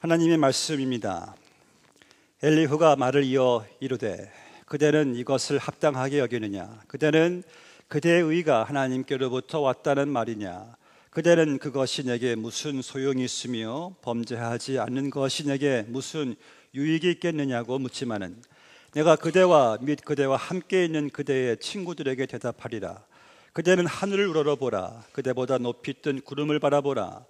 하나님의 말씀입니다. 엘리후가 말을 이어 이르되 그대는 이것을 합당하게 여기느냐? 그대는 그대의 의가 하나님께로부터 왔다는 말이냐? 그대는 그것이 내게 무슨 소용이 있으며 범죄하지 않는 것이 내게 무슨 유익이 있겠느냐고 묻지만은 내가 그대와 및 그대와 함께 있는 그대의 친구들에게 대답하리라. 그대는 하늘을 우러러보라. 그대보다 높이 뜬 구름을 바라보라.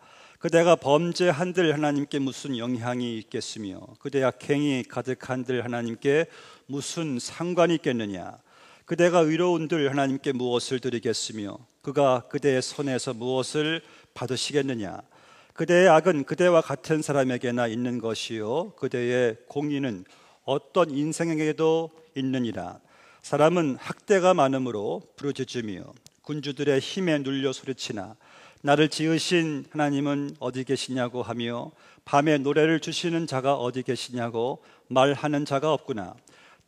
그대가 범죄한들 하나님께 무슨 영향이 있겠으며 그대의 악행이 가득한들 하나님께 무슨 상관이 있겠느냐? 그대가 의로운들 하나님께 무엇을 드리겠으며 그가 그대의 손에서 무엇을 받으시겠느냐? 그대의 악은 그대와 같은 사람에게나 있는 것이요 그대의 공의는 어떤 인생에게도 있느니라. 사람은 학대가 많음으로 부르짖으며 군주들의 힘에 눌려 소리치나 나를 지으신 하나님은 어디 계시냐고 하며 밤에 노래를 주시는 자가 어디 계시냐고 말하는 자가 없구나.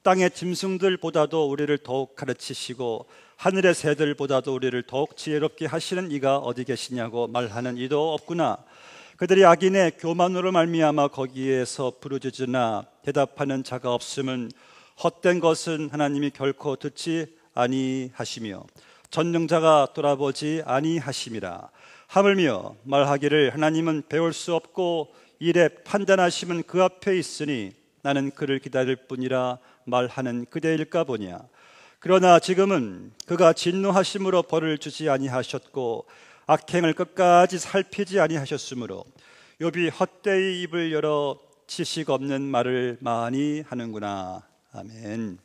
땅의 짐승들보다도 우리를 더욱 가르치시고 하늘의 새들보다도 우리를 더욱 지혜롭게 하시는 이가 어디 계시냐고 말하는 이도 없구나. 그들이 악인의 교만으로 말미암아 거기에서 부르짖으나 대답하는 자가 없음은 헛된 것은 하나님이 결코 듣지 아니하시며 전능자가 돌아보지 아니하심이라. 하물며 말하기를 하나님은 배울 수 없고 이래 판단하심은 그 앞에 있으니 나는 그를 기다릴 뿐이라 말하는 그대일까 보냐. 그러나 지금은 그가 진노하심으로 벌을 주지 아니하셨고 악행을 끝까지 살피지 아니하셨으므로 욥이 헛되이 입을 열어 지식 없는 말을 많이 하는구나. 아멘.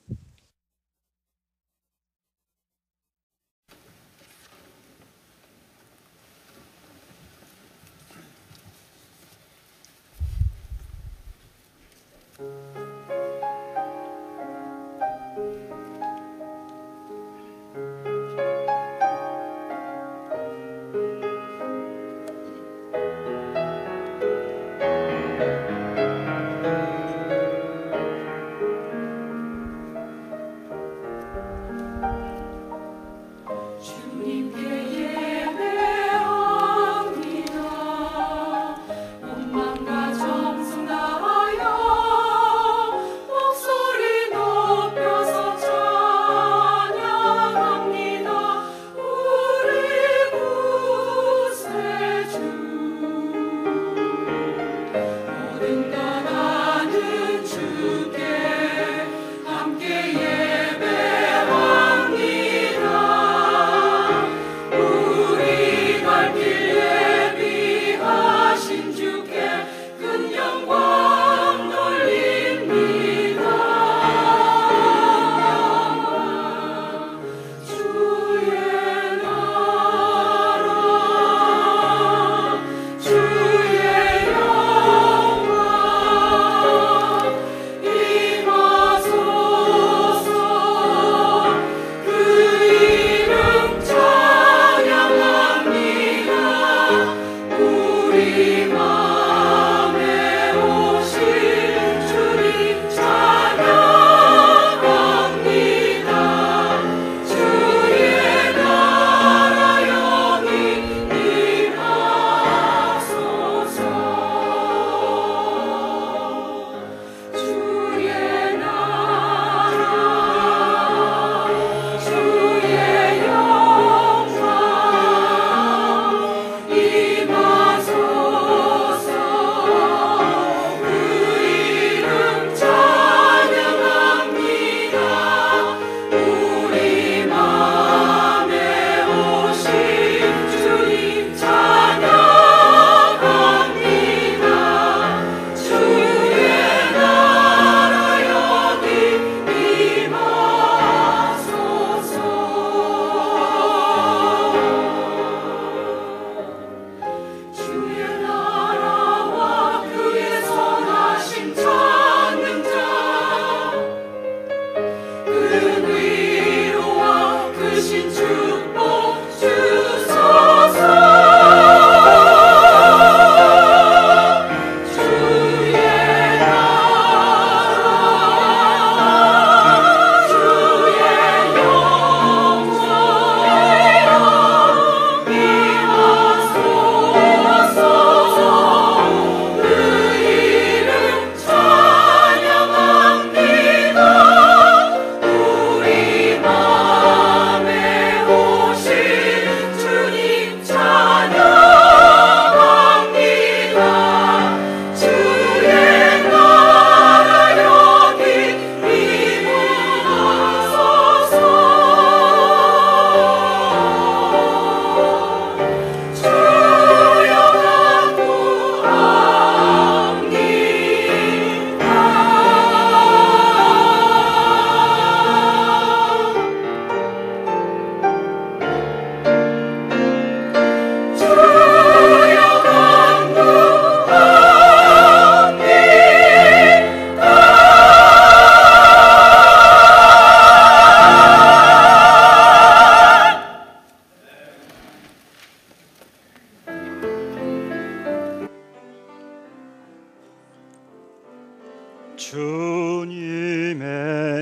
주님의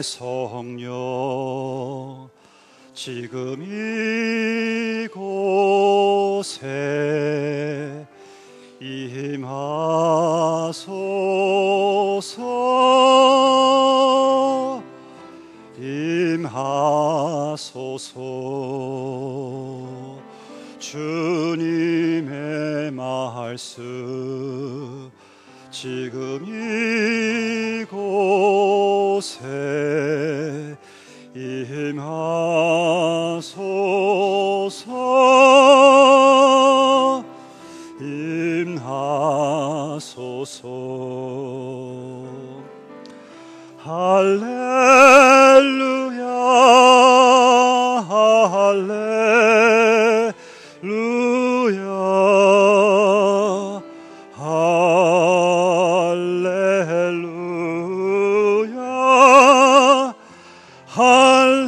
성령 지금 이곳에 임하소서 임하소서 주님의 말씀 지금 이곳에 임하소서 임하소서 할렐루야 할렐루야 할렐루야 할렐루야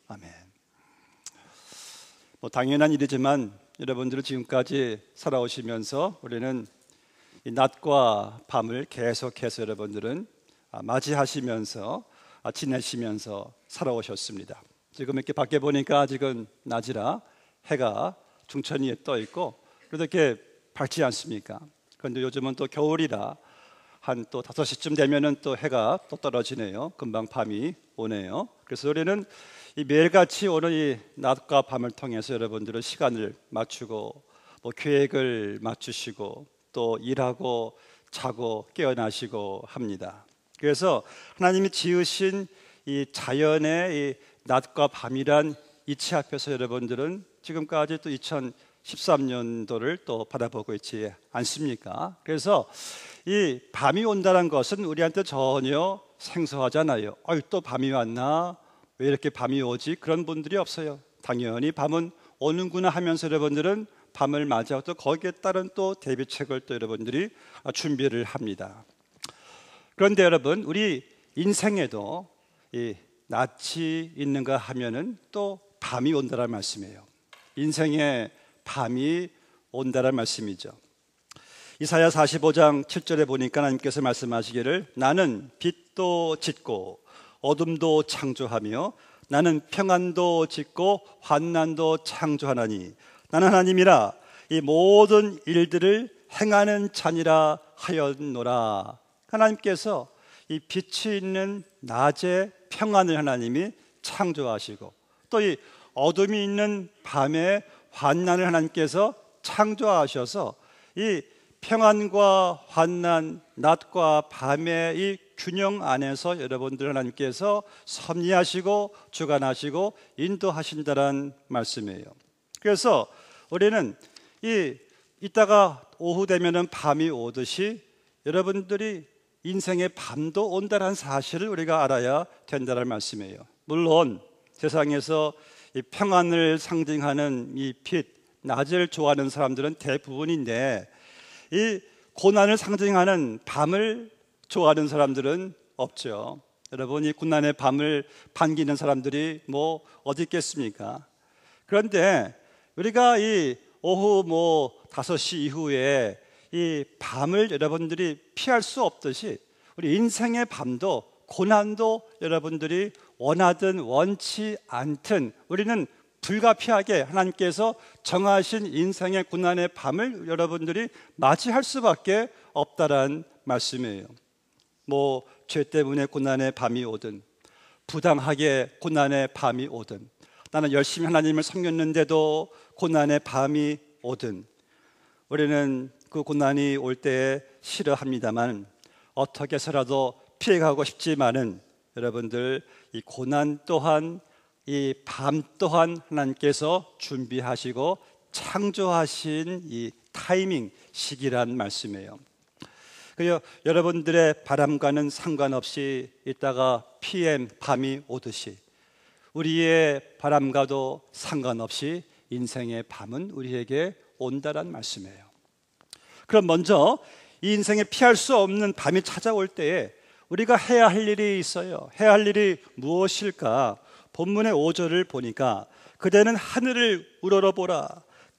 아멘. 당연한 일이지만 여러분들은 지금까지 살아오시면서 우리는 이 낮과 밤을 계속해서 여러분들은 맞이하시면서 지내시면서 살아오셨습니다. 지금 이렇게 밖에 보니까 아직은 낮이라 해가 중천리에 떠 있고 그래도 이렇게 밝지 않습니까? 그런데 요즘은 또 겨울이라 한 또 5시쯤 되면은 또 해가 또 떨어지네요. 금방 밤이 오네요. 그래서 우리는 이 매일같이 오늘 이 낮과 밤을 통해서 여러분들은 시간을 맞추고 계획을 맞추시고 또 일하고 자고 깨어나시고 합니다. 그래서 하나님이 지으신 이 자연의 이 낮과 밤이란 이치 앞에서 여러분들은 지금까지 또 2013년도를 또 바라보고 있지 않습니까? 그래서 이 밤이 온다는 것은 우리한테 전혀 생소하잖아요. 또 밤이 왔나? 왜 이렇게 밤이 오지? 그런 분들이 없어요. 당연히 밤은 오는구나 하면서 여러분들은 밤을 맞이하고 또 거기에 따른 또 대비책을 또 여러분들이 준비를 합니다. 그런데 여러분, 우리 인생에도 이 낮이 있는가 하면은 또 밤이 온다는 말씀이에요. 인생에 밤이 온다는 말씀이죠. 이사야 45장 7절에 보니까 하나님께서 말씀하시기를 나는 빛도 짓고 어둠도 창조하며 나는 평안도 짓고 환난도 창조하나니 나는 하나님이라 이 모든 일들을 행하는 자니라 하였노라. 하나님께서 이 빛이 있는 낮에 평안을 하나님이 창조하시고 또 이 어둠이 있는 밤에 환난을 하나님께서 창조하셔서 이 평안과 환난, 낮과 밤의 이 균형 안에서 여러분들 하나님께서 섭리하시고 주관하시고 인도하신다는 말씀이에요. 그래서 우리는 이따가 오후 되면은 밤이 오듯이 여러분들이 인생의 밤도 온다는 사실을 우리가 알아야 된다는 말씀이에요. 물론 세상에서 이 평안을 상징하는 이 빛, 낮을 좋아하는 사람들은 대부분인데 이 고난을 상징하는 밤을 좋아하는 사람들은 없죠. 여러분, 이 고난의 밤을 반기는 사람들이 어디 있겠습니까? 그런데 우리가 이 오후 5시 이후에 이 밤을 여러분들이 피할 수 없듯이 우리 인생의 밤도 고난도 여러분들이 원하든 원치 않든 우리는 불가피하게 하나님께서 정하신 인생의 고난의 밤을 여러분들이 맞이할 수밖에 없다란 말씀이에요. 죄 때문에 고난의 밤이 오든 부당하게 고난의 밤이 오든 나는 열심히 하나님을 섬겼는데도 고난의 밤이 오든 우리는 그 고난이 올 때에 싫어합니다만 어떻게 해서라도 피해가고 싶지만은 여러분들 이 고난 또한 이 밤 또한 하나님께서 준비하시고 창조하신 이 타이밍 시기란 말씀이에요. 그래서 여러분들의 바람과는 상관없이 이따가 PM 밤이 오듯이 우리의 바람과도 상관없이 인생의 밤은 우리에게 온다란 말씀이에요. 그럼 먼저 이 인생에 피할 수 없는 밤이 찾아올 때에 우리가 해야 할 일이 있어요. 해야 할 일이 무엇일까? 본문의 5절을 보니까 그대는 하늘을 우러러보라.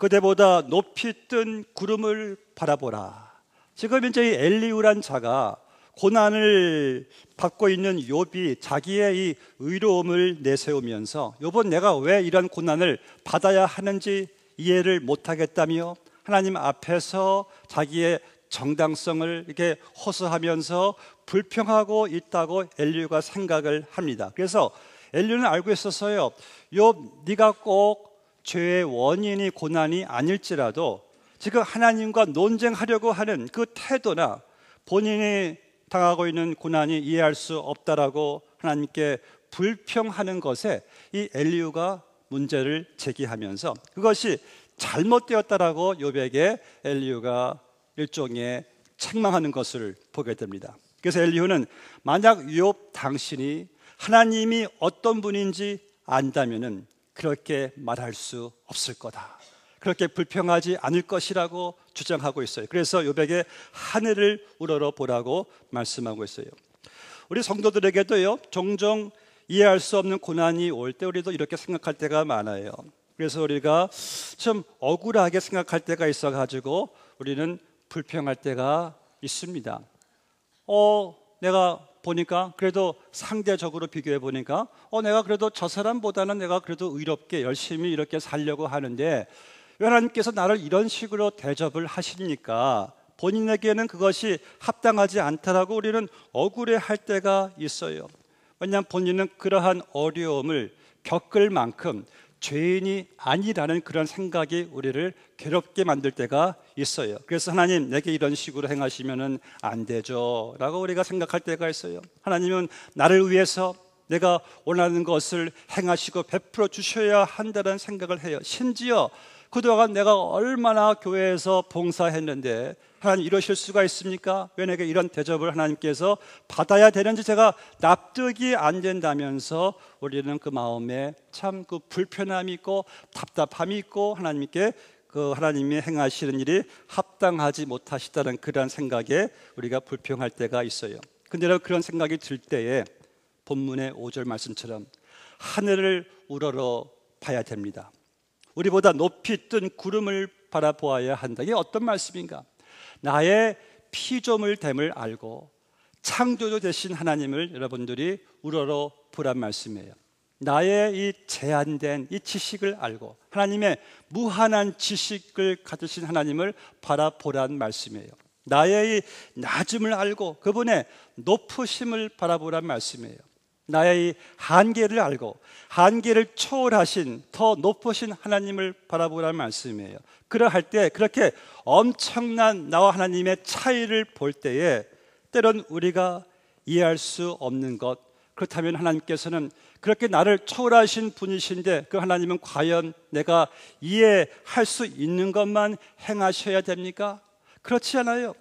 그대보다 높이 뜬 구름을 바라보라. 지금 이제 이 엘리후란 자가 고난을 받고 있는 욥이 자기의 이 의로움을 내세우면서 욥은 내가 왜 이런 고난을 받아야 하는지 이해를 못하겠다며 하나님 앞에서 자기의 정당성을 이렇게 호소하면서 불평하고 있다고 엘리후가 생각을 합니다. 그래서 엘리후는 알고 있었어요. 욥, 네가 꼭 죄의 원인이 고난이 아닐지라도 지금 하나님과 논쟁하려고 하는 그 태도나 본인이 당하고 있는 고난이 이해할 수 없다라고 하나님께 불평하는 것에 이 엘리후가 문제를 제기하면서 그것이 잘못되었다라고 욥에게 엘리후가 일종의 책망하는 것을 보게 됩니다. 그래서 엘리후는 만약 욥 당신이 하나님이 어떤 분인지 안다면은 그렇게 말할 수 없을 거다, 그렇게 불평하지 않을 것이라고 주장하고 있어요. 그래서 욥에게 하늘을 우러러 보라고 말씀하고 있어요. 우리 성도들에게도요, 종종 이해할 수 없는 고난이 올 때 우리도 이렇게 생각할 때가 많아요. 그래서 우리가 좀 억울하게 생각할 때가 있어가지고 우리는 불평할 때가 있습니다. 내가 보니까 그래도 상대적으로 비교해 보니까 내가 그래도 저 사람보다는 내가 그래도 의롭게 열심히 이렇게 살려고 하는데 왜 하나님께서 나를 이런 식으로 대접을 하십니까? 본인에게는 그것이 합당하지 않다라고 우리는 억울해할 때가 있어요. 왜냐하면 본인은 그러한 어려움을 겪을 만큼 죄인이 아니라는 그런 생각이 우리를 괴롭게 만들 때가 있어요. 그래서 하나님, 내게 이런 식으로 행하시면 안 되죠 라고 우리가 생각할 때가 있어요. 하나님은 나를 위해서 내가 원하는 것을 행하시고 베풀어 주셔야 한다는 생각을 해요. 심지어 그동안 내가 얼마나 교회에서 봉사했는데 하나님 이러실 수가 있습니까? 왜 내게 이런 대접을 하나님께서 받아야 되는지 제가 납득이 안 된다면서 우리는 그 마음에 참 그 불편함이 있고 답답함이 있고 하나님께 그 하나님이 행하시는 일이 합당하지 못하시다는 그런 생각에 우리가 불평할 때가 있어요. 근데 그런 생각이 들 때에 본문의 5절 말씀처럼 하늘을 우러러 봐야 됩니다. 우리보다 높이 뜬 구름을 바라보아야 한다. 이게 어떤 말씀인가? 나의 피조물됨을 알고 창조주 되신 하나님을 여러분들이 우러러 보란 말씀이에요. 나의 이 제한된 이 지식을 알고 하나님의 무한한 지식을 가지신 하나님을 바라보란 말씀이에요. 나의 이 낮음을 알고 그분의 높으심을 바라보란 말씀이에요. 나의 이 한계를 알고 한계를 초월하신 더 높으신 하나님을 바라보란 말씀이에요. 그러할 때 그렇게 엄청난 나와 하나님의 차이를 볼 때에 때론 우리가 이해할 수 없는 것, 그렇다면 하나님께서는 그렇게 나를 초월하신 분이신데 그 하나님은 과연 내가 이해할 수 있는 것만 행하셔야 됩니까? 그렇지 않아요.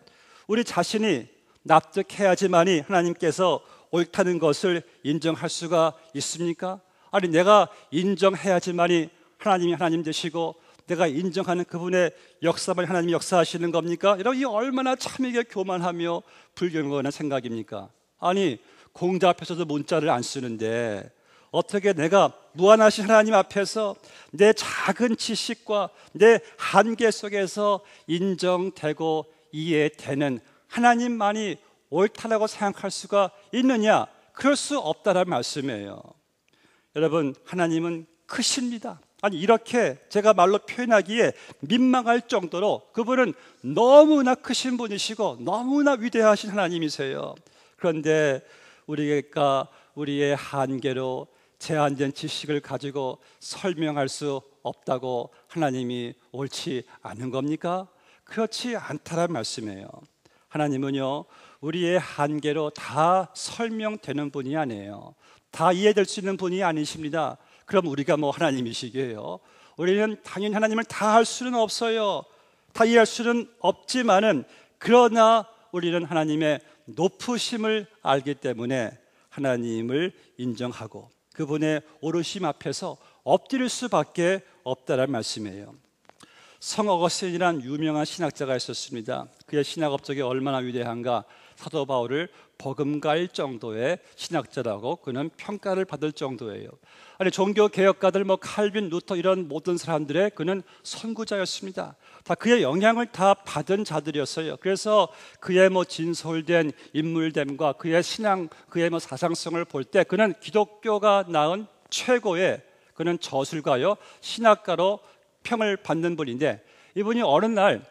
우리 자신이 납득해야지만이 하나님께서 옳다는 것을 인정할 수가 있습니까? 아니 내가 인정해야지만이 하나님이 하나님 되시고 내가 인정하는 그분의 역사만 하나님이 역사하시는 겁니까? 여러분, 이 얼마나 참이게 교만하며 불경건한 생각입니까? 아니 공자 앞에서도 문자를 안 쓰는데 어떻게 내가 무한하신 하나님 앞에서 내 작은 지식과 내 한계 속에서 인정되고 이해되는 하나님만이 옳다라고 생각할 수가 있느냐? 그럴 수 없다는 말씀이에요. 여러분, 하나님은 크십니다. 아니 이렇게 제가 말로 표현하기에 민망할 정도로 그분은 너무나 크신 분이시고 너무나 위대하신 하나님이세요. 그런데 우리가 우리의 한계로 제한된 지식을 가지고 설명할 수 없다고 하나님이 옳지 않은 겁니까? 그렇지 않다란 말씀이에요. 하나님은요, 우리의 한계로 다 설명되는 분이 아니에요. 다 이해될 수 있는 분이 아니십니다. 그럼 우리가 뭐 하나님이시게요? 우리는 당연히 하나님을 다 할 수는 없어요. 다 이해할 수는 없지만은 그러나 우리는 하나님의 높으심을 알기 때문에 하나님을 인정하고 그분의 오르심 앞에서 엎드릴 수밖에 없다는 말씀이에요. 성 어거스틴이라는 유명한 신학자가 있었습니다. 그의 신학 업적이 얼마나 위대한가? 사도 바울을 버금갈 정도의 신학자라고 그는 평가를 받을 정도예요. 아니, 종교 개혁가들 칼빈, 루터 이런 모든 사람들의 그는 선구자였습니다. 다 그의 영향을 다 받은 자들이었어요. 그래서 그의 진솔된 인물됨과 그의 신앙, 그의 사상성을 볼 때 그는 기독교가 낳은 최고의 그는 저술가요, 신학가로 평을 받는 분인데, 이분이 어느 날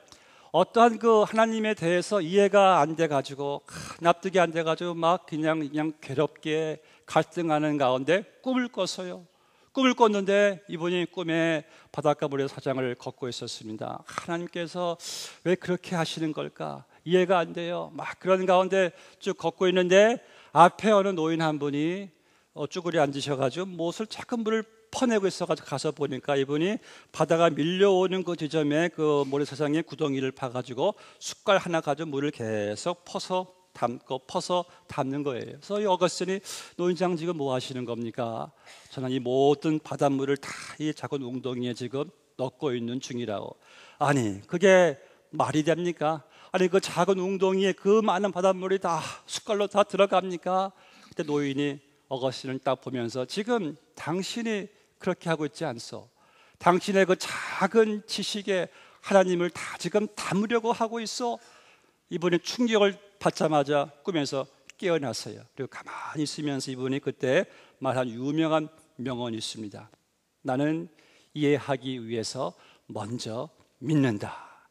어떠한 그 하나님에 대해서 이해가 안 돼가지고 납득이 안 돼가지고 그냥 괴롭게 갈등하는 가운데 꿈을 꿨어요. 꿈을 꿨는데 이분이 꿈에 바닷가 물의 사장을 걷고 있었습니다. 하나님께서 왜 그렇게 하시는 걸까? 이해가 안 돼요. 그런 가운데 쭉 걷고 있는데 앞에 어느 노인 한 분이 쭈그리 앉으셔가지고 못을 자꾸 물을 퍼내고 있어가지고 가서 보니까 이분이 바다가 밀려오는 그 지점에 그 모래사장에 구덩이를 파가지고 숟갈 하나 가지고 물을 계속 퍼서 담는 거예요. 그래서 이 어거스틴이, 노인장 지금 뭐 하시는 겁니까? 저는 이 모든 바닷물을 다 이 작은 웅덩이에 지금 넣고 있는 중이라고. 아니, 그게 말이 됩니까? 아니, 그 작은 웅덩이에 그 많은 바닷물이 다 숟갈로 다 들어갑니까? 그때 노인이 어거스틴을 딱 보면서, 지금 당신이 그렇게 하고 있지 않소? 당신의 그 작은 지식에 하나님을 다 지금 담으려고 하고 있어. 이분이 충격을 받자마자 꿈에서 깨어났어요. 그리고 가만히 있으면서 이분이 그때 말한 유명한 명언이 있습니다. 나는 이해하기 위해서 먼저 믿는다.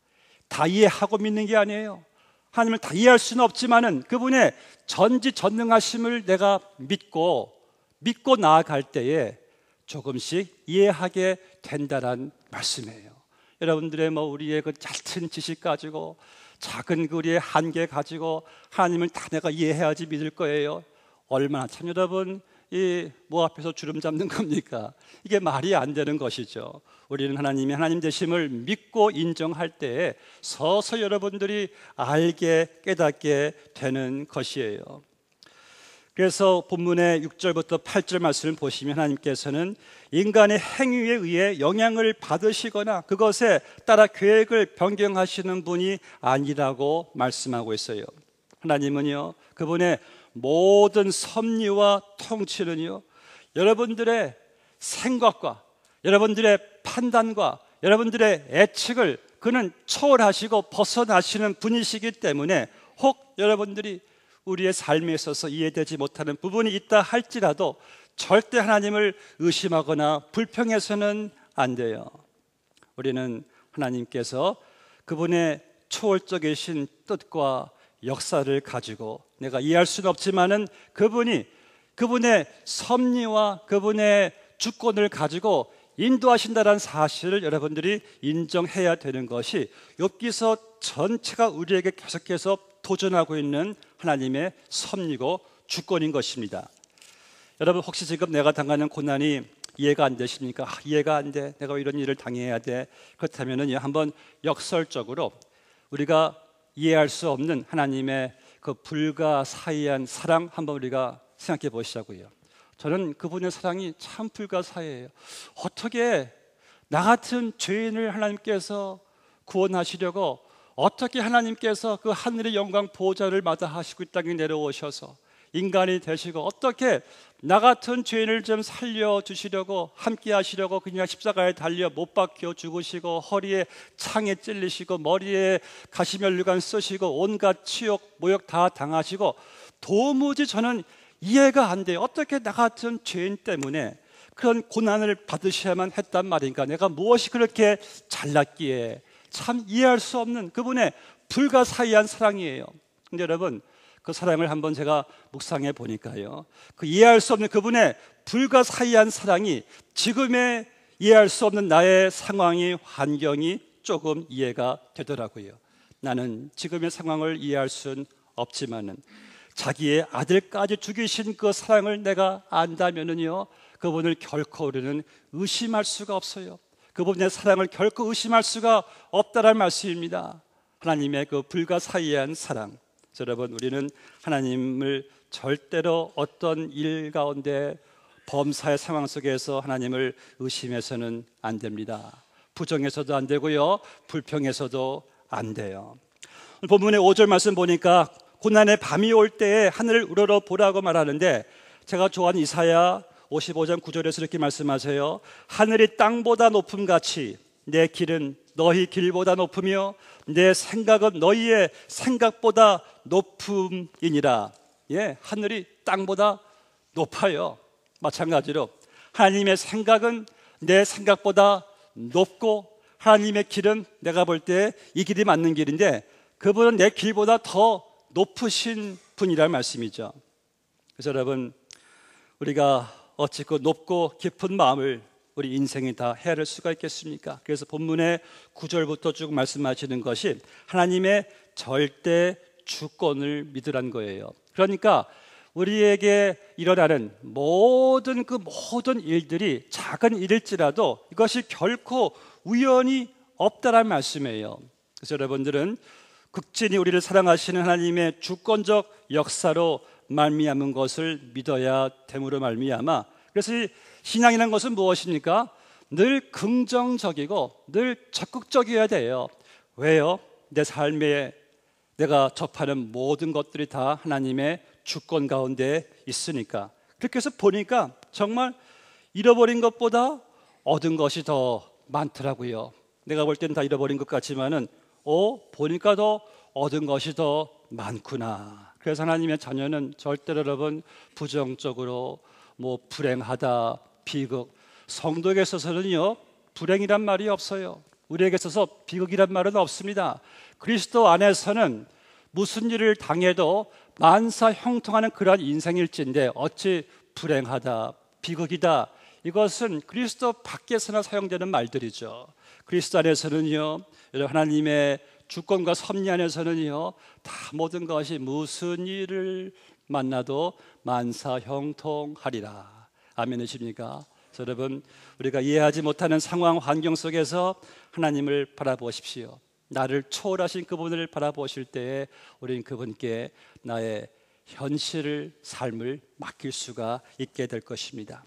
다 이해하고 믿는 게 아니에요. 하나님을 다 이해할 수는 없지만은 그분의 전지전능하심을 내가 믿고 나아갈 때에 조금씩 이해하게 된다는 말씀이에요. 여러분들의 우리의 그 얕은 지식 가지고, 작은 우리의 한계 가지고 하나님을 다 내가 이해해야지 믿을 거예요. 얼마나 참 여러분 이 앞에서 주름 잡는 겁니까? 이게 말이 안 되는 것이죠. 우리는 하나님이 하나님 되심을 믿고 인정할 때에 서서 여러분들이 알게 깨닫게 되는 것이에요. 그래서 본문의 6절부터 8절 말씀을 보시면 하나님께서는 인간의 행위에 의해 영향을 받으시거나 그것에 따라 계획을 변경하시는 분이 아니라고 말씀하고 있어요. 하나님은요, 그분의 모든 섭리와 통치는요, 여러분들의 생각과 여러분들의 판단과 여러분들의 예측을 그는 초월하시고 벗어나시는 분이시기 때문에 혹 여러분들이 우리의 삶에 있어서 이해되지 못하는 부분이 있다 할지라도 절대 하나님을 의심하거나 불평해서는 안 돼요. 우리는 하나님께서 그분의 초월적이신 뜻과 역사를 가지고 내가 이해할 수는 없지만은 그분의 섭리와 그분의 주권을 가지고 인도하신다는 사실을 여러분들이 인정해야 되는 것이 욥기서 전체가 우리에게 계속해서 도전하고 있는 하나님의 섭리고 주권인 것입니다. 여러분, 혹시 지금 내가 당하는 고난이 이해가 안 되십니까? 이해가 안 돼. 내가 왜 이런 일을 당해야 돼? 그렇다면은 한번 역설적으로 우리가 이해할 수 없는 하나님의 그 불가사의한 사랑 한번 우리가 생각해 보시자고요. 저는 그분의 사랑이 참 불가사의해요. 어떻게 나 같은 죄인을 하나님께서 구원하시려고 어떻게 하나님께서 그 하늘의 영광 보좌를 마다하시고 이 땅에 내려오셔서 인간이 되시고 어떻게 나 같은 죄인을 좀 살려주시려고 함께 하시려고 그냥 십자가에 달려 못 박혀 죽으시고 허리에 창에 찔리시고 머리에 가시면류관 쓰시고 온갖 치욕 모욕 다 당하시고 도무지 저는 이해가 안 돼요. 어떻게 나 같은 죄인 때문에 그런 고난을 받으셔야만 했단 말인가? 내가 무엇이 그렇게 잘났기에? 참 이해할 수 없는 그분의 불가사의한 사랑이에요. 근데 여러분, 그 사랑을 한번 제가 묵상해 보니까요, 그 이해할 수 없는 그분의 불가사의한 사랑이 지금의 이해할 수 없는 나의 상황이, 환경이 조금 이해가 되더라고요. 나는 지금의 상황을 이해할 수는 없지만은 자기의 아들까지 죽이신 그 사랑을 내가 안다면은요, 그분을 결코 우리는 의심할 수가 없어요. 그분의 사랑을 결코 의심할 수가 없다는 말씀입니다. 하나님의 그 불가사의한 사랑. 여러분, 우리는 하나님을 절대로 어떤 일 가운데 범사의 상황 속에서 하나님을 의심해서는 안 됩니다. 부정해서도 안 되고요, 불평해서도 안 돼요. 본문의 5절 말씀 보니까 고난의 밤이 올 때에 하늘을 우러러 보라고 말하는데, 제가 좋아하는 이사야 55장 9절에서 이렇게 말씀하세요. 하늘이 땅보다 높음 같이 내 길은 너희 길보다 높으며 내 생각은 너희의 생각보다 높음이니라. 예, 하늘이 땅보다 높아요. 마찬가지로 하나님의 생각은 내 생각보다 높고, 하나님의 길은 내가 볼 때 이 길이 맞는 길인데 그분은 내 길보다 더 높으신 분이라는 말씀이죠. 그래서 여러분, 우리가 어찌 그 높고 깊은 마음을 우리 인생이 다 헤아릴 수가 있겠습니까? 그래서 본문의 9절부터 쭉 말씀하시는 것이 하나님의 절대 주권을 믿으란 거예요. 그러니까 우리에게 일어나는 모든 일들이 작은 일일지라도 이것이 결코 우연이 없다라는 말씀이에요. 그래서 여러분들은 극진히 우리를 사랑하시는 하나님의 주권적 역사로 말미암은 것을 믿어야 됨으로 말미암아, 그래서 이 신앙이라는 것은 무엇입니까? 늘 긍정적이고 늘 적극적이어야 돼요. 왜요? 내 삶에 내가 접하는 모든 것들이 다 하나님의 주권 가운데 있으니까. 그렇게 해서 보니까 정말 잃어버린 것보다 얻은 것이 더 많더라고요. 내가 볼 때는 다 잃어버린 것 같지만은 보니까 더 얻은 것이 더 많구나. 그래서 하나님의 자녀는 절대로 여러분 부정적으로 불행하다, 비극, 성도에게 있어서는요 불행이란 말이 없어요. 우리에게 있어서 비극이란 말은 없습니다. 그리스도 안에서는 무슨 일을 당해도 만사 형통하는 그러한 인생일진데 어찌 불행하다, 비극이다, 이것은 그리스도 밖에서나 사용되는 말들이죠. 그리스도 안에서는요, 하나님의 주권과 섭리 안에서는요, 다 모든 것이 무슨 일을 만나도 만사 형통하리라. 아멘이십니까? 여러분, 우리가 이해하지 못하는 상황, 환경 속에서 하나님을 바라보십시오. 나를 초월하신 그분을 바라보실 때에 우리는 그분께 나의 현실을, 삶을 맡길 수가 있게 될 것입니다.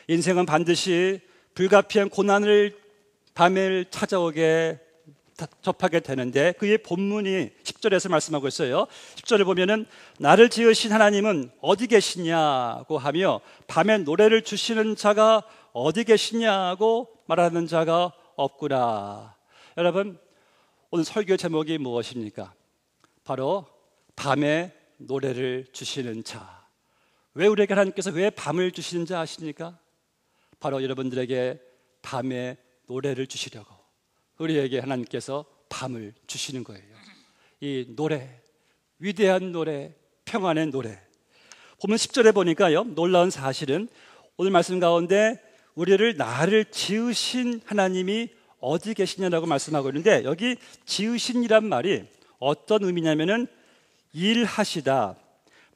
인생은 반드시 불가피한 고난을 밤을 찾아오게 접하게 되는데, 그의 본문이 10절에서 말씀하고 있어요. 10절을 보면은 나를 지으신 하나님은 어디 계시냐고 하며 밤에 노래를 주시는 자가 어디 계시냐고 말하는 자가 없구나. 여러분, 오늘 설교 제목이 무엇입니까? 바로 밤에 노래를 주시는 자. 왜 우리에게 하나님께서 왜 밤을 주시는지 아십니까? 바로 여러분들에게 밤에 노래를 주시려고 우리에게 하나님께서 밤을 주시는 거예요. 이 노래, 위대한 노래, 평안의 노래. 보면 10절에 보니까요, 놀라운 사실은 오늘 말씀 가운데 나를 지으신 하나님이 어디 계시냐라고 말씀하고 있는데, 여기 지으신이란 말이 어떤 의미냐면은 일하시다,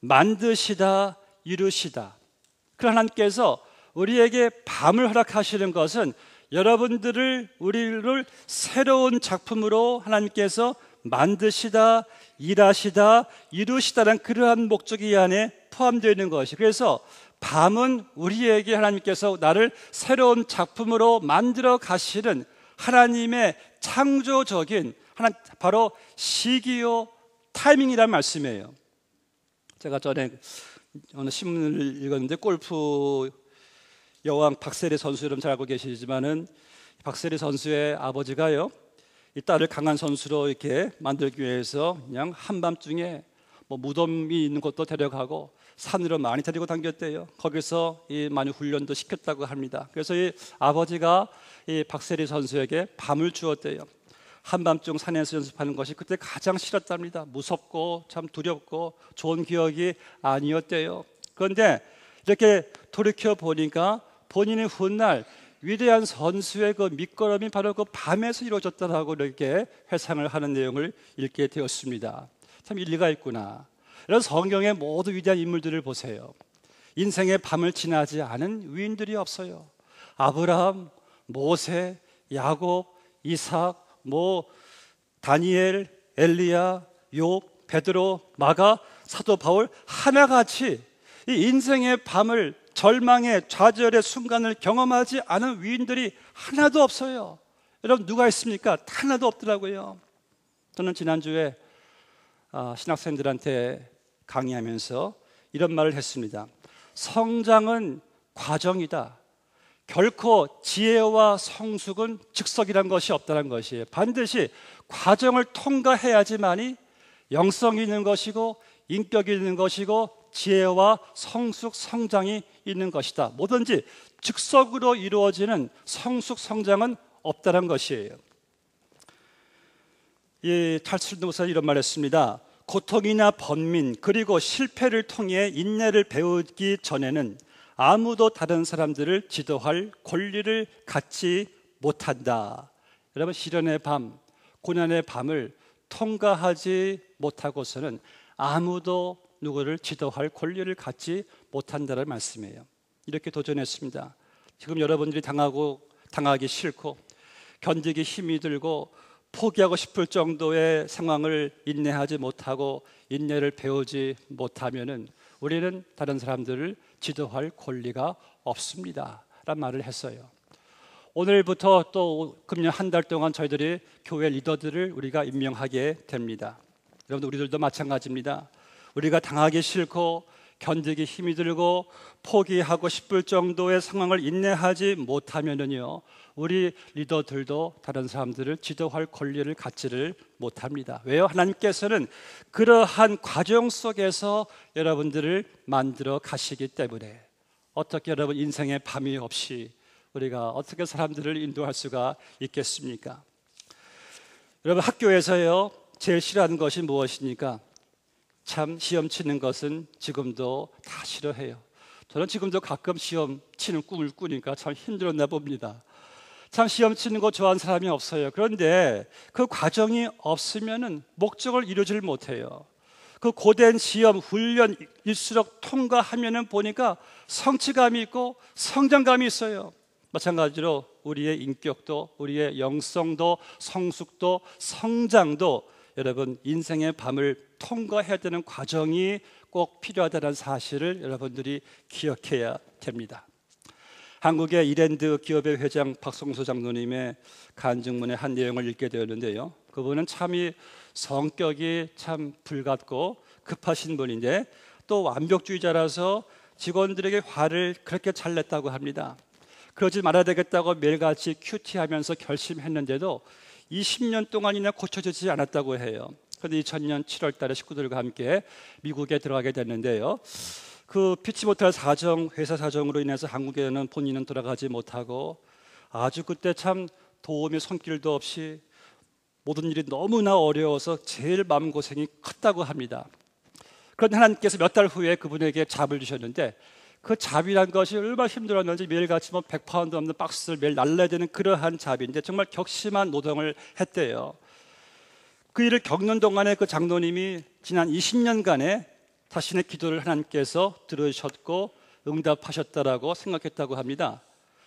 만드시다, 이루시다. 그러나 하나님께서 우리에게 밤을 허락하시는 것은 우리를 새로운 작품으로 하나님께서 만드시다, 일하시다, 이루시다라는 그러한 목적이 이 안에 포함되어 있는 것이. 그래서 밤은 우리에게 하나님께서 나를 새로운 작품으로 만들어 가시는 하나님의 창조적인 바로 시기요 타이밍이라는 말씀이에요. 제가 전에 어느 신문을 읽었는데, 골프 여왕 박세리 선수, 여러분 잘 알고 계시지만은 박세리 선수의 아버지가요, 이 딸을 강한 선수로 이렇게 만들기 위해서 그냥 한밤중에 무덤이 있는 곳도 데려가고 산으로 많이 데리고 다녔대요. 거기서 많이 훈련도 시켰다고 합니다. 그래서 이 아버지가 이 박세리 선수에게 밤을 주었대요. 한밤중 산에서 연습하는 것이 그때 가장 싫었답니다. 무섭고 참 두렵고 좋은 기억이 아니었대요. 그런데 이렇게 돌이켜 보니까 본인의 훗날 위대한 선수의 그 밑거름이 바로 그 밤에서 이루어졌다라고 이렇게 회상을 하는 내용을 읽게 되었습니다. 참 일리가 있구나. 이런 성경의 모든 위대한 인물들을 보세요. 인생의 밤을 지나지 않은 위인들이 없어요. 아브라함, 모세, 야곱, 이삭, 다니엘, 엘리야, 욥, 베드로, 마가, 사도 바울 하나같이 이 인생의 밤을, 절망의 좌절의 순간을 경험하지 않은 위인들이 하나도 없어요. 여러분, 누가 있습니까? 하나도 없더라고요. 저는 지난주에 신학생들한테 강의하면서 이런 말을 했습니다. 성장은 과정이다. 결코 지혜와 성숙은 즉석이란 것이 없다는 것이에요. 반드시 과정을 통과해야지만이 영성이 있는 것이고 인격이 있는 것이고 지혜와 성숙 성장이 있는 것이다. 뭐든지 즉석으로 이루어지는 성숙 성장은 없다는 것이에요. 이 탈출도 목사는 이런 말을 했습니다. 고통이나 번민 그리고 실패를 통해 인내를 배우기 전에는 아무도 다른 사람들을 지도할 권리를 갖지 못한다. 여러분, 시련의 밤, 고난의 밤을 통과하지 못하고서는 아무도 누구를 지도할 권리를 갖지 못한다는 말씀이에요. 이렇게 도전했습니다. 지금 여러분들이 당하기 싫고 견디기 힘이 들고 포기하고 싶을 정도의 상황을 인내하지 못하고 인내를 배우지 못하면은 우리는 다른 사람들을 지도할 권리가 없습니다 라는 말을 했어요. 오늘부터 또 금년 한 달 동안 저희들이 교회 리더들을 우리가 임명하게 됩니다. 여러분, 우리들도 마찬가지입니다. 우리가 당하기 싫고 견디기 힘이 들고 포기하고 싶을 정도의 상황을 인내하지 못하면은요, 우리 리더들도 다른 사람들을 지도할 권리를 갖지를 못합니다. 왜요? 하나님께서는 그러한 과정 속에서 여러분들을 만들어 가시기 때문에. 어떻게 여러분 인생의 밤이 없이 우리가 어떻게 사람들을 인도할 수가 있겠습니까? 여러분, 학교에서요 제일 싫어하는 것이 무엇입니까? 참, 시험 치는 것은 지금도 다 싫어해요. 저는 지금도 가끔 시험 치는 꿈을 꾸니까 참 힘들었나 봅니다. 참, 시험 치는 거 좋아하는 사람이 없어요. 그런데 그 과정이 없으면은 목적을 이루질 못해요. 그 고된 시험 훈련일수록 통과하면은 보니까 성취감이 있고 성장감이 있어요. 마찬가지로 우리의 인격도, 우리의 영성도, 성숙도, 성장도 여러분 인생의 밤을 통과해야 되는 과정이 꼭 필요하다는 사실을 여러분들이 기억해야 됩니다. 한국의 이랜드 기업의 회장 박성수 장로님의 간증문의 한 내용을 읽게 되었는데요. 그분은 참이 성격이 참 불같고 급하신 분인데 또 완벽주의자라서 직원들에게 화를 그렇게 잘 냈다고 합니다. 그러지 말아야 되겠다고 매일같이 큐티하면서 결심했는데도 20년 동안이나 고쳐지지 않았다고 해요. 그런데 2000년 7월 달에 식구들과 함께 미국에 들어가게 됐는데요. 그 피치 못할 사정, 회사 사정으로 인해서 한국에는 본인은 돌아가지 못하고 아주 그때 참 도움의 손길도 없이 모든 일이 너무나 어려워서 제일 마음고생이 컸다고 합니다. 그런데 하나님께서 몇 달 후에 그분에게 잡을 주셨는데 그 잡이란 것이 얼마나 힘들었는지 매일같이 100파운드 없는 박스를 매일 날라야 되는 그러한 잡인데 정말 격심한 노동을 했대요. 그 일을 겪는 동안에 그 장로님이 지난 20년간의 자신의 기도를 하나님께서 들으셨고 응답하셨다라고 생각했다고 합니다.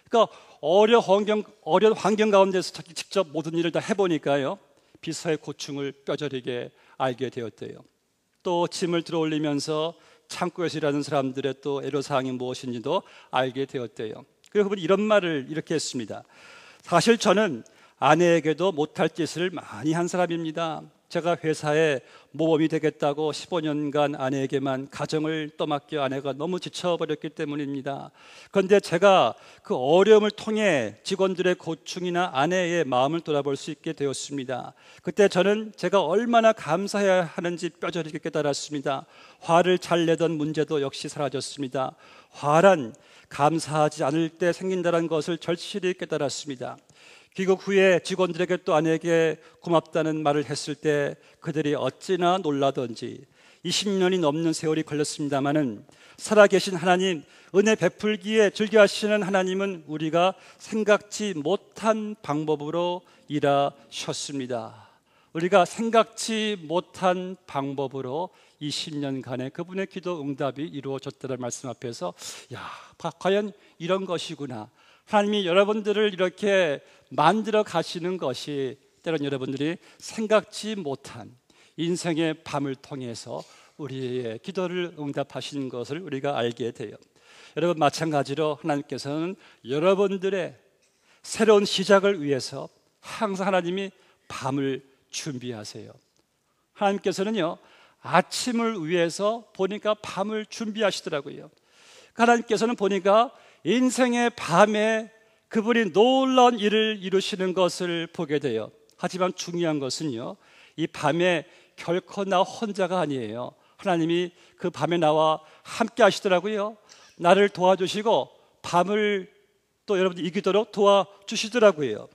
그러니까 어려운 환경 가운데서 직접 모든 일을 다 해보니까요, 비서의 고충을 뼈저리게 알게 되었대요. 또 짐을 들어 올리면서 창고에서 일하는 사람들의 또 애로사항이 무엇인지도 알게 되었대요. 그래서 그분이 이런 말을 이렇게 했습니다. 사실 저는 아내에게도 못할 짓을 많이 한 사람입니다. 제가 회사에 모범이 되겠다고 15년간 아내에게만 가정을 떠맡겨 아내가 너무 지쳐버렸기 때문입니다. 그런데 제가 그 어려움을 통해 직원들의 고충이나 아내의 마음을 돌아볼 수 있게 되었습니다. 그때 저는 제가 얼마나 감사해야 하는지 뼈저리게 깨달았습니다. 화를 잘 내던 문제도 역시 사라졌습니다. 화란 감사하지 않을 때 생긴다는 것을 절실히 깨달았습니다. 귀국 후에 직원들에게 또 아내에게 고맙다는 말을 했을 때 그들이 어찌나 놀라던지 20년이 넘는 세월이 걸렸습니다마는 살아계신 하나님, 은혜 베풀기에 즐겨하시는 하나님은 우리가 생각지 못한 방법으로 일하셨습니다. 우리가 생각지 못한 방법으로 20년간의 그분의 기도 응답이 이루어졌다는 말씀 앞에서 과연 이런 것이구나. 하나님이 여러분들을 이렇게 만들어 가시는 것이 때론 여러분들이 생각지 못한 인생의 밤을 통해서 우리의 기도를 응답하시는 것을 우리가 알게 돼요. 여러분, 마찬가지로 하나님께서는 여러분들의 새로운 시작을 위해서 항상 하나님이 밤을 준비하세요. 하나님께서는요, 아침을 위해서 보니까 밤을 준비하시더라고요. 하나님께서는 보니까 인생의 밤에 그분이 놀라운 일을 이루시는 것을 보게 돼요. 하지만 중요한 것은요, 이 밤에 결코 나 혼자가 아니에요. 하나님이 그 밤에 나와 함께 하시더라고요. 나를 도와주시고 밤을 또 여러분들 이기도록 도와주시더라고요.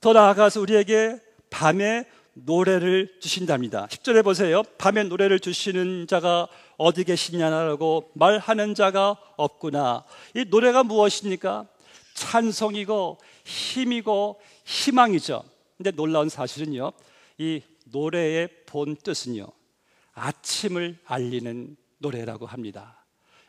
더 나아가서 우리에게 밤에 노래를 주신답니다. 10절에 보세요. 밤에 노래를 주시는 자가 어디 계시냐라고 말하는 자가 없구나. 이 노래가 무엇입니까? 찬송이고 힘이고 희망이죠. 근데 놀라운 사실은요, 이 노래의 본 뜻은요, 아침을 알리는 노래라고 합니다.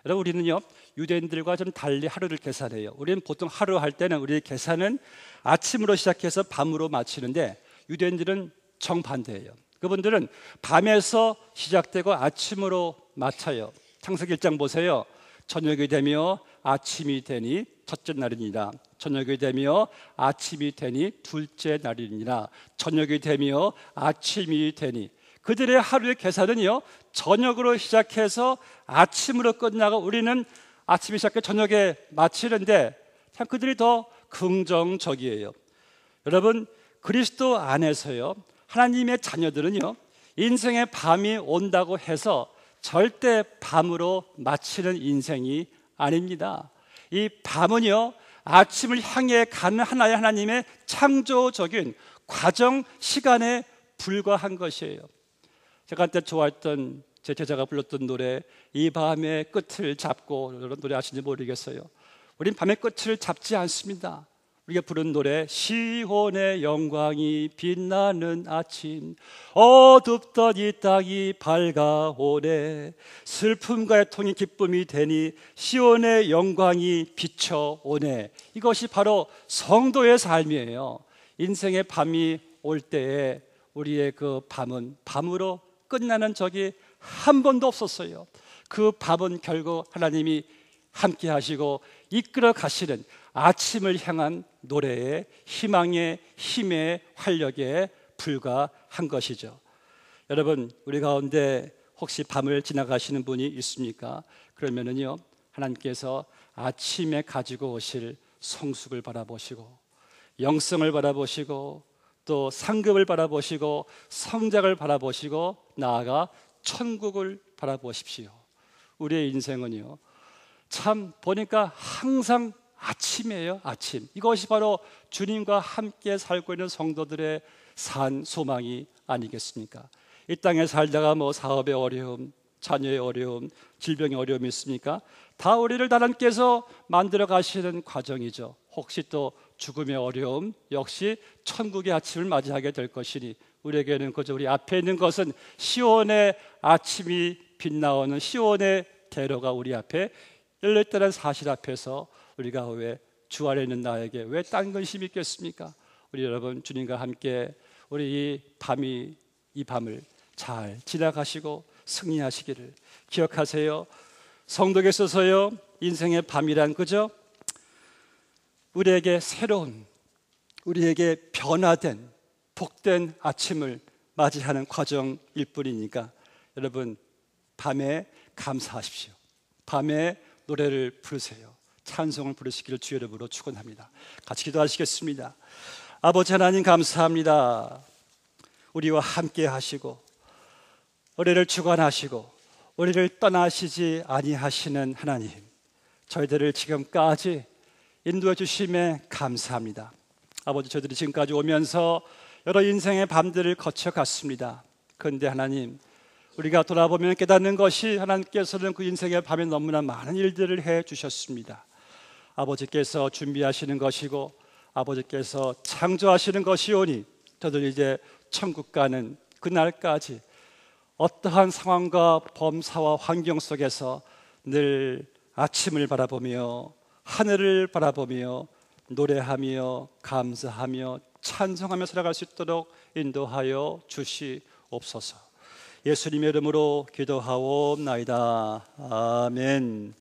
여러분, 우리는요, 유대인들과 좀 달리 하루를 계산해요. 우리는 보통 하루 할 때는 우리의 계산은 아침으로 시작해서 밤으로 마치는데, 유대인들은 정반대예요. 그분들은 밤에서 시작되고 아침으로 마쳐요. 창세기 1장 보세요. 저녁이 되며 아침이 되니 첫째 날이니라. 저녁이 되며 아침이 되니 둘째 날이니라. 저녁이 되며 아침이 되니. 그들의 하루의 계산은요, 저녁으로 시작해서 아침으로 끝나고 우리는 아침이 시작해 저녁에 마치는데, 참 그들이 더 긍정적이에요. 여러분, 그리스도 안에서요, 하나님의 자녀들은요, 인생의 밤이 온다고 해서 절대 밤으로 마치는 인생이 아닙니다. 이 밤은요, 아침을 향해 가는 하나의 하나님의 창조적인 과정, 시간에 불과한 것이에요. 제가 한때 좋아했던 제 제자가 불렀던 노래, 이 밤의 끝을 잡고, 이런 노래 아시는지 모르겠어요. 우린 밤의 끝을 잡지 않습니다. 우리가 부른 노래, 시온의 영광이 빛나는 아침, 어둡던 이 땅이 밝아오네. 슬픔과 애통이 기쁨이 되니 시온의 영광이 비춰오네. 이것이 바로 성도의 삶이에요. 인생의 밤이 올 때에 우리의 그 밤은 밤으로 끝나는 적이 한 번도 없었어요. 그 밤은 결국 하나님이 함께 하시고 이끌어 가시는 아침을 향한 노래의 희망의 힘의 활력에 불과한 것이죠. 여러분, 우리 가운데 혹시 밤을 지나가시는 분이 있습니까? 그러면은요, 하나님께서 아침에 가지고 오실 성숙을 바라보시고 영성을 바라보시고 또 상급을 바라보시고 성장을 바라보시고 나아가 천국을 바라보십시오. 우리의 인생은요, 참 보니까 항상 아침이에요. 아침. 이것이 바로 주님과 함께 살고 있는 성도들의 산 소망이 아니겠습니까? 이 땅에 살다가 뭐 사업의 어려움, 자녀의 어려움, 질병의 어려움이 있습니까? 다 우리를 하나님께서 만들어 가시는 과정이죠. 혹시 또 죽음의 어려움, 역시 천국의 아침을 맞이하게 될 것이니 우리에게는 그저 우리 앞에 있는 것은 시온의 아침이 빛나오는 시온의 대로가 우리 앞에 열렸다는 사실 앞에서 우리가 왜 주 안에 있는 나에게 왜 딴 근심이 있겠습니까? 우리 여러분, 주님과 함께 우리 이 밤을 잘 지나가시고 승리하시기를 기억하세요. 성도에 있어서요, 인생의 밤이란 그저 우리에게 새로운, 우리에게 변화된 복된 아침을 맞이하는 과정일 뿐이니까 여러분, 밤에 감사하십시오. 밤에 노래를 부르세요. 찬송을 부르시기를 주의 이름으로 축원합니다. 같이 기도하시겠습니다. 아버지 하나님, 감사합니다. 우리와 함께 하시고 우리를 주관하시고 우리를 떠나시지 아니하시는 하나님, 저희들을 지금까지 인도해 주심에 감사합니다. 아버지, 저희들이 지금까지 오면서 여러 인생의 밤들을 거쳐갔습니다. 그런데 하나님, 우리가 돌아보면 깨닫는 것이 하나님께서는 그 인생의 밤에 너무나 많은 일들을 해 주셨습니다. 아버지께서 준비하시는 것이고 아버지께서 창조하시는 것이오니 저들 이제 천국 가는 그날까지 어떠한 상황과 범사와 환경 속에서 늘 아침을 바라보며 하늘을 바라보며 노래하며 감사하며 찬송하며 살아갈 수 있도록 인도하여 주시옵소서. 예수님의 이름으로 기도하옵나이다. 아멘.